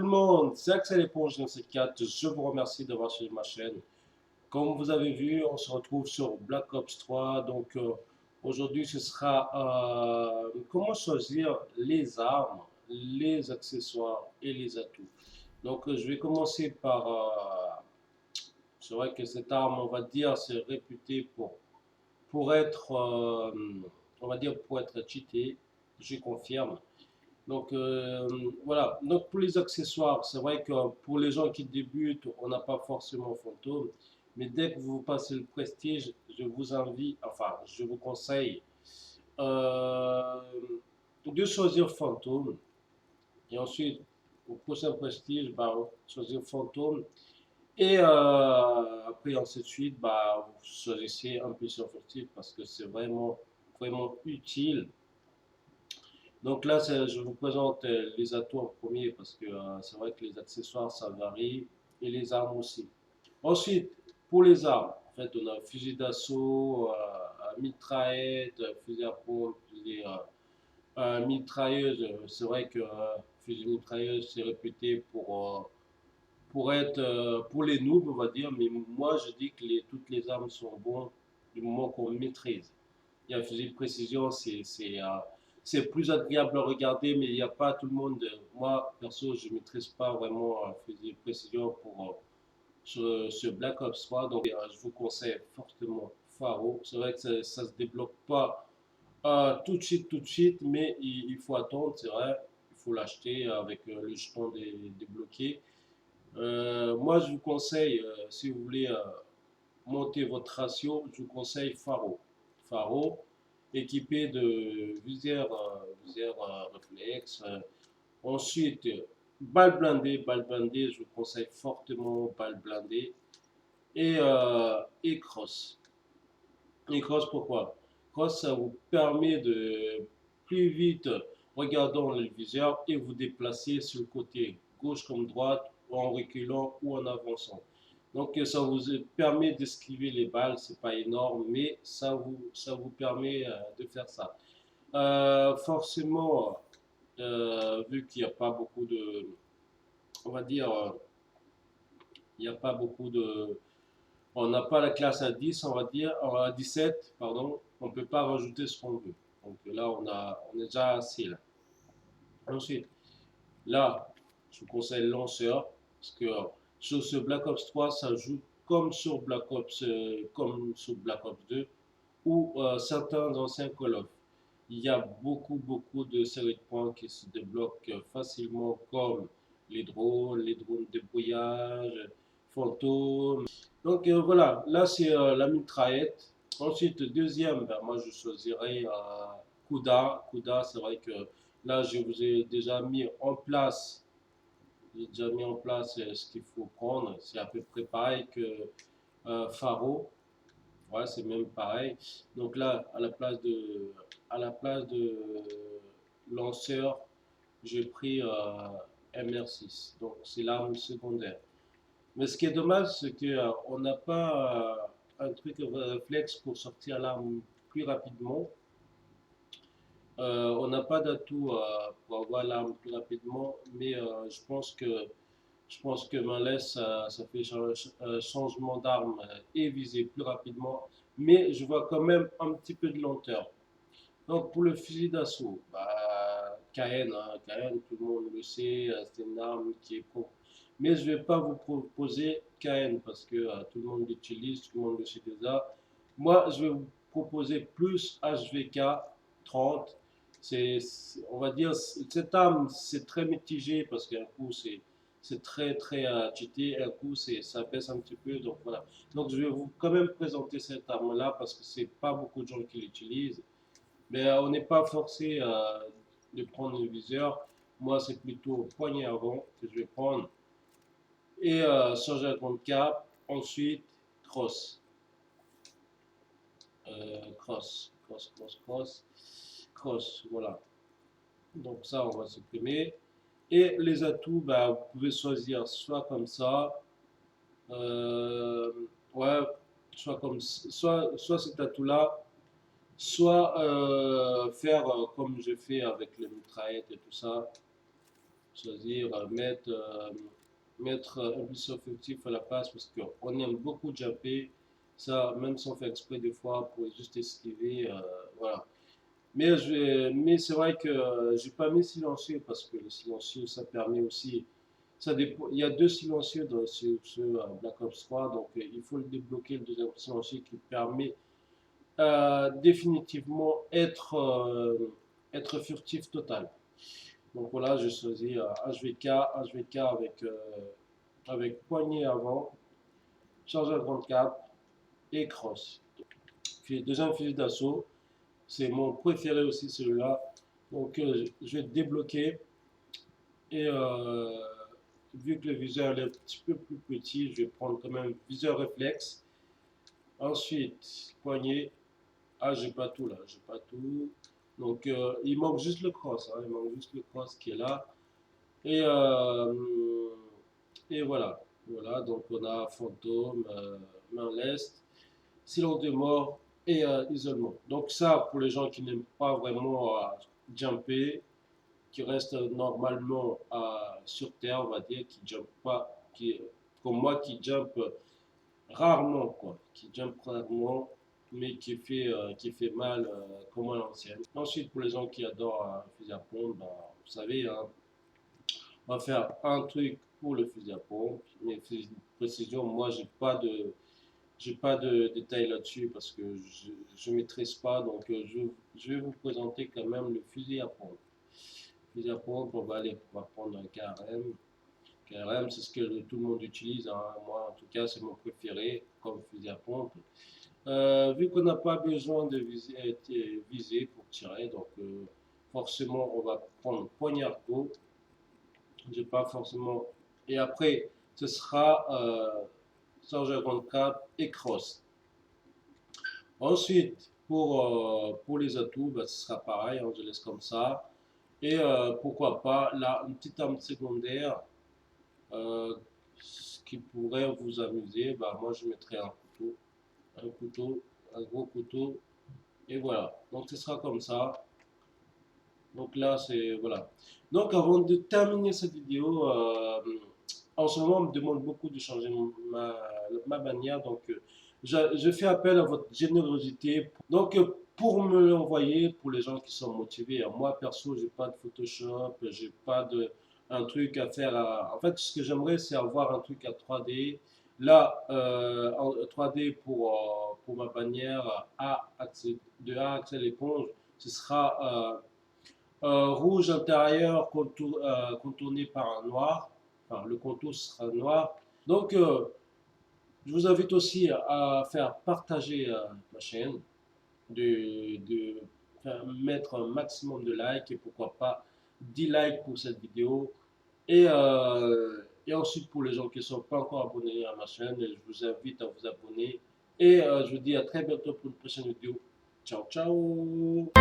le monde, c'est Axel Éponge dans cette 4. Je vous remercie d'avoir suivi ma chaîne. Comme vous avez vu, on se retrouve sur Black Ops 3. Donc aujourd'hui, ce sera comment choisir les armes, les accessoires et les atouts. Donc je vais commencer par... c'est vrai que cette arme, on va dire, c'est réputé pour être, on va dire, pour être cheaté. Je confirme. Donc voilà, donc pour les accessoires, c'est vrai que pour les gens qui débutent, on n'a pas forcément fantôme, mais dès que vous passez le prestige, je vous invite, enfin je vous conseille euh, de choisir fantôme et ensuite au prochain prestige, bah, choisir fantôme et après ainsi de suite, bah, vous choisissez un peu sur furtif parce que c'est vraiment utile. Donc là, je vous présente les atouts en premier parce que c'est vrai que les accessoires, ça varie et les armes aussi. Ensuite, pour les armes, en fait, on a fusil d'assaut, mitraillette, fusil à pompe, mitrailleuse. C'est vrai que fusil mitrailleuse, c'est réputé pour être pour les noobs, on va dire, mais moi, je dis que toutes les armes sont bonnes du moment qu'on maîtrise. Il y a un fusil de précision, c'est plus agréable à regarder, mais il n'y a pas tout le monde. Moi, perso, je ne maîtrise pas vraiment un fusil de précision pour ce Black Ops 3, donc je vous conseille fortement Faro. C'est vrai que ça ne se débloque pas tout de suite, mais il faut attendre, c'est vrai. Il faut l'acheter avec le jeton débloqué. Moi, je vous conseille, si vous voulez monter votre ratio, je vous conseille Faro. Faro, équipé de visière réflexe. Ensuite, balle blindée, je vous conseille fortement balle blindée. Et cross. Et cross, pourquoi? Cross, ça vous permet de plus vite regarder dans le viseur et vous déplacer sur le côté gauche comme droite, ou en reculant ou en avançant. Donc ça vous permet d'esquiver les balles, c'est pas énorme, mais ça vous permet de faire ça. Forcément, vu qu'il n'y a pas beaucoup de, on va dire, il n'y a pas beaucoup de, on n'a pas la classe à 10, on va dire, à 17, pardon, on ne peut pas rajouter ce qu'on veut. Donc là, on est déjà assez là. Ensuite, là, je vous conseille le lanceur, parce que sur ce Black Ops 3, ça joue comme sur Black Ops 2, ou certains anciens Call of. Il y a beaucoup de séries de points qui se débloquent facilement, comme les drones de brouillage, fantômes. Donc voilà, là c'est la mitraillette. Ensuite, deuxième, ben, moi je choisirais Kuda. Kuda, c'est vrai que là je vous ai déjà mis en place, ce qu'il faut prendre. C'est à peu près pareil que Faro. Ouais, c'est même pareil. Donc là, à la place de lanceur, j'ai pris MR6. Donc c'est l'arme secondaire. Mais ce qui est dommage, c'est qu'on n'a pas un truc réflexe pour sortir l'arme plus rapidement. On n'a pas d'atout pour avoir l'arme plus rapidement, mais je pense que Malaise, ça fait changement d'arme et viser plus rapidement, mais je vois quand même un petit peu de lenteur. Donc pour le fusil d'assaut, bah, KN, hein, KN, tout le monde le sait, c'est une arme qui est pro. Mais je ne vais pas vous proposer KN parce que tout le monde l'utilise, tout le monde le sait déjà. Moi, je vais vous proposer plus HVK 30. On va dire, cette arme, c'est très mitigé parce qu'un coup, c'est très cheaté, un coup, ça baisse un petit peu. Donc voilà. Donc je vais vous quand même présenter cette arme-là parce que c'est pas beaucoup de gens qui l'utilisent. Mais on n'est pas forcé de prendre le viseur. Moi, c'est plutôt poignée avant que je vais prendre. Et changer la grande cape. Ensuite, cross. Cross, voilà. Donc ça, on va supprimer. Et les atouts, bah, vous pouvez choisir soit comme ça, euh, ouais, soit cet atout-là, soit faire comme j'ai fait avec les mitraillettes et tout ça, choisir mettre un blisseur furtif à la place parce qu'on aime beaucoup jumper. Ça, même si on fait exprès des fois pour juste esquiver, voilà. Mais c'est vrai que j'ai pas mis silencieux parce que le silencieux, ça permet aussi. Ça dépend, il y a deux silencieux dans Black Ops 3, donc il faut le débloquer, le deuxième silencieux qui permet définitivement être furtif total. Donc voilà, j'ai choisi HVK avec poignée avant, chargeur 34 et cross. Puis deuxième fusil d'assaut, c'est mon préféré aussi celui-là. Donc je vais débloquer et vu que le viseur est un petit peu plus petit, je vais prendre quand même viseur réflexe. Ensuite, poignée. Ah, j'ai pas tout là, j'ai pas tout. Donc il manque juste le cross, hein, il manque juste le cross qui est là. Et, et voilà, voilà, donc on a fantôme, main leste, silence de mort et isolement. Donc ça, pour les gens qui n'aiment pas vraiment jumper, qui restent normalement sur terre, on va dire, qui jump pas, comme moi qui jump rarement, quoi, qui jump rarement, mais qui fait mal comme à l'ancienne. Ensuite, pour les gens qui adorent un fusil à pompe, ben, vous savez, hein, on va faire un truc pour le fusil à pompe, mais précision, moi, j'ai pas de détails là-dessus parce que je maîtrise pas, donc je vais vous présenter quand même le fusil à pompe. Fusil à pompe, on va prendre un KRM. KRM, c'est ce que tout le monde utilise, hein. Moi, en tout cas, c'est mon préféré comme fusil à pompe. Vu qu'on n'a pas besoin de viser pour tirer, donc forcément, on va prendre poignard-go. J'ai pas forcément. Et après, ce sera chargeur 24 et cross. Ensuite, pour les atouts, bah, ce sera pareil, hein, je laisse comme ça. Et pourquoi pas, là, une petite arme secondaire ce qui pourrait vous amuser. Bah, moi, je mettrais un couteau, un gros couteau. Et voilà. Donc, ce sera comme ça. Donc là, c'est voilà. Donc avant de terminer cette vidéo, en ce moment, on me demande beaucoup de changer ma bannière. Donc je fais appel à votre générosité. Donc pour me l'envoyer, pour les gens qui sont motivés, moi perso, j'ai pas de Photoshop, j'ai pas de un truc à faire. En fait, ce que j'aimerais, c'est avoir un truc à 3D. Là, en 3D pour ma bannière de A Axel Éponge, ce sera rouge intérieur contourné par un noir. Enfin, le contour sera noir. Donc, je vous invite aussi à faire partager ma chaîne, mettre un maximum de likes et pourquoi pas 10 likes pour cette vidéo. Et ensuite, pour les gens qui ne sont pas encore abonnés à ma chaîne, je vous invite à vous abonner. Et je vous dis à très bientôt pour une prochaine vidéo. Ciao, ciao!